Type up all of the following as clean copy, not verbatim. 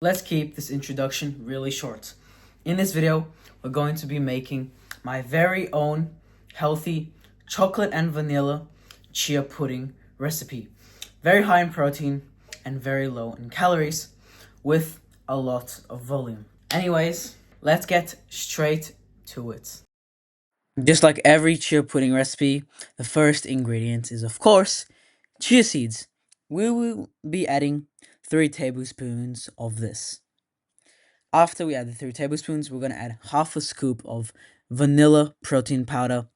Let's keep this introduction really short. In this video, we're going to be making my very own healthy chocolate and vanilla chia pudding recipe. Very high in protein and very low in calories with a lot of volume. Anyways, let's get straight to it. Just like every chia pudding recipe, the first ingredient is, of course, chia seeds. We will be adding 3 tablespoons of this. After we add the 3 tablespoons, we're going to add half a scoop of vanilla protein powder.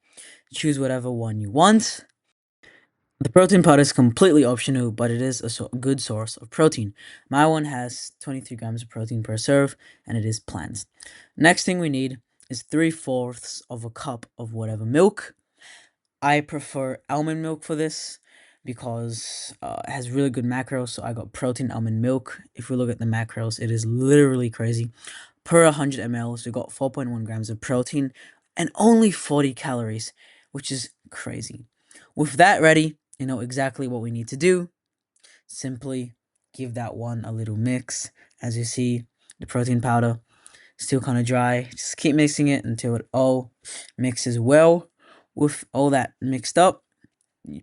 Choose whatever one you want. The protein powder is completely optional, but it is a good source of protein. My one has 23 grams of protein per serve, and it is plant. Next thing we need is 3/4 of a cup of whatever milk. I prefer almond milk for this because it has really good macros. So I got protein almond milk. If we look at the macros, it is literally crazy. Per 100 ml, we got 4.1 grams of protein and only 40 calories, which is crazy. With that ready, you know exactly what we need to do. Simply give that one a little mix. As you see, the protein powder still kind of dry. Just keep mixing it until it all mixes well. With all that mixed up,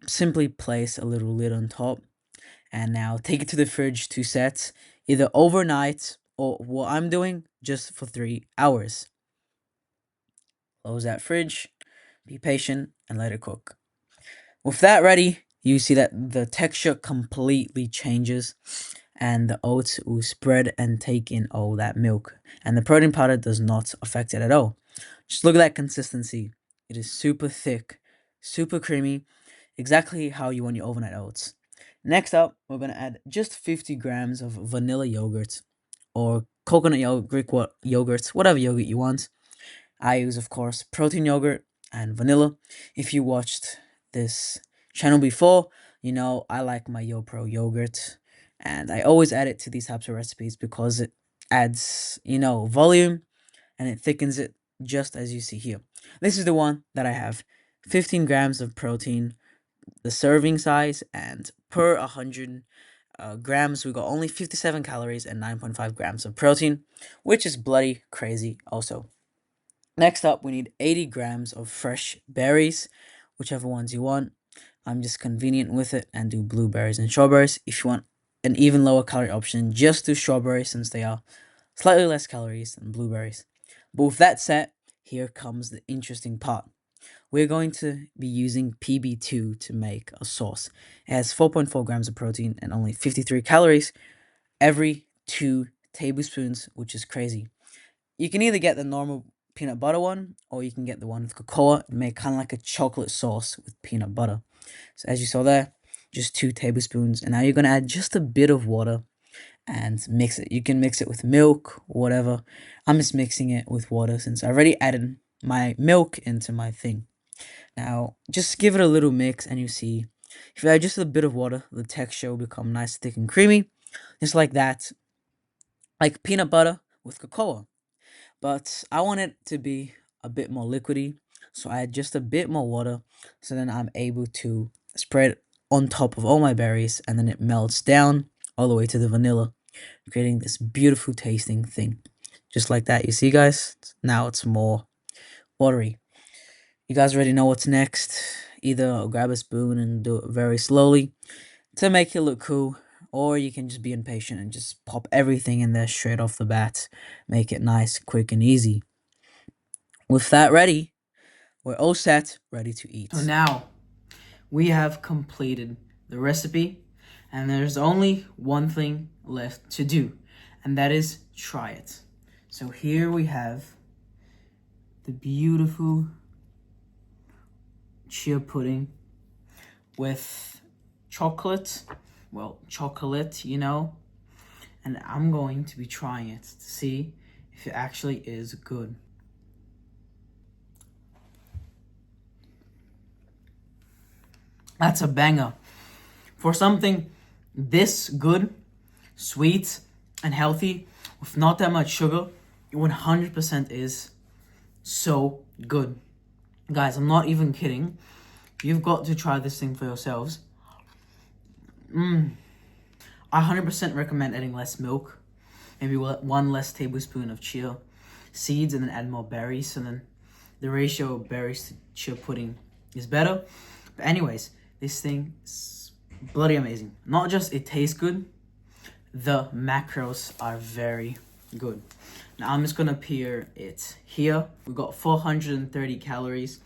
simply place a little lid on top and now take it to the fridge to set either overnight or what I'm doing just for 3 hours. Close that fridge, be patient, and let it cook. With that ready, you see that the texture completely changes and the oats will spread and take in all that milk. And the protein powder does not affect it at all. Just look at that consistency. It is super thick, super creamy, exactly how you want your overnight oats. Next up, we're going to add just 50 grams of vanilla yogurt or coconut yogurt, Greek yogurt, whatever yogurt you want. I use, of course, protein yogurt and vanilla. If you watched this channel before, you know I like my YoPro yogurt, and I always add it to these types of recipes because it adds, volume and it thickens it just as you see here. This is the one that I have. 15 grams of protein, the serving size, and per 100 grams, we got only 57 calories and 9.5 grams of protein, which is bloody crazy also. Next up, we need 80 grams of fresh berries, whichever ones you want. I'm just convenient with it and do blueberries and strawberries. If you want an even lower calorie option, just do strawberries since they are slightly less calories than blueberries. But with that said, here comes the interesting part. We're going to be using PB2 to make a sauce. It has 4.4 grams of protein and only 53 calories every 2 tablespoons, which is crazy. You can either get the normal peanut butter one or you can get the one with cocoa and make kind of like a chocolate sauce with peanut butter. So as you saw there, just 2 tablespoons, and now you're going to add just a bit of water and mix it. You can mix it with milk, whatever. I'm just mixing it with water since I already added my milk into my thing. Now, just give it a little mix and you see, if you add just a bit of water, the texture will become nice, thick, and creamy. Just like that, like peanut butter with cocoa. But I want it to be a bit more liquidy, so I add just a bit more water, so then I'm able to spread on top of all my berries, and then it melts down all the way to the vanilla, creating this beautiful tasting thing. Just like that, you see guys? Now it's more watery. You guys already know what's next. Either grab a spoon and do it very slowly to make it look cool, or you can just be impatient and just pop everything in there straight off the bat. Make it nice, quick, and easy. With that ready, we're all set, ready to eat. So now, we have completed the recipe, and there's only one thing left to do, and that is try it. So here we have the beautiful chia pudding with chocolate, and I'm going to be trying it to see if it actually is good. That's a banger. For something this good, sweet, and healthy, with not that much sugar, it 100% is so good. Guys, I'm not even kidding. You've got to try this thing for yourselves. I 100% recommend adding less milk. maybe 1 less tablespoon of chia seeds, and then add more berries. So then the ratio of berries to chia pudding is better. But anyways, this thing is bloody amazing. Not just it tastes good, the macros are very good. Now I'm just gonna pair it here. We got 430 calories,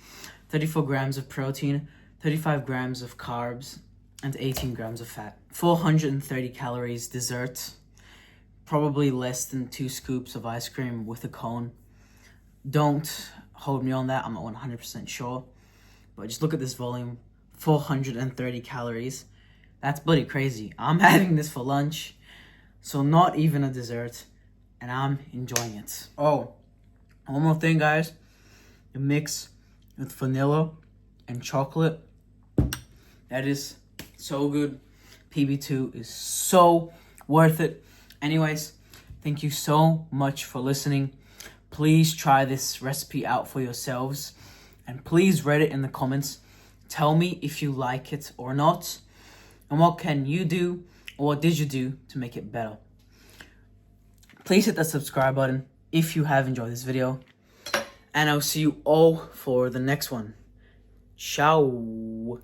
34 grams of protein, 35 grams of carbs, and 18 grams of fat. 430 calories dessert, probably less than 2 scoops of ice cream with a cone. Don't hold me on that, I'm not 100% sure. But just look at this volume, 430 calories. That's bloody crazy. I'm having this for lunch, so not even a dessert, and I'm enjoying it. Oh, one more thing, guys. The mix with vanilla and chocolate, that is so good. PB2 is so worth it. Anyways, thank you so much for listening. Please try this recipe out for yourselves, and please rate it in the comments. Tell me if you like it or not, and what can you do, or what did you do to make it better. Please hit that subscribe button if you have enjoyed this video, and I'll see you all for the next one. Ciao.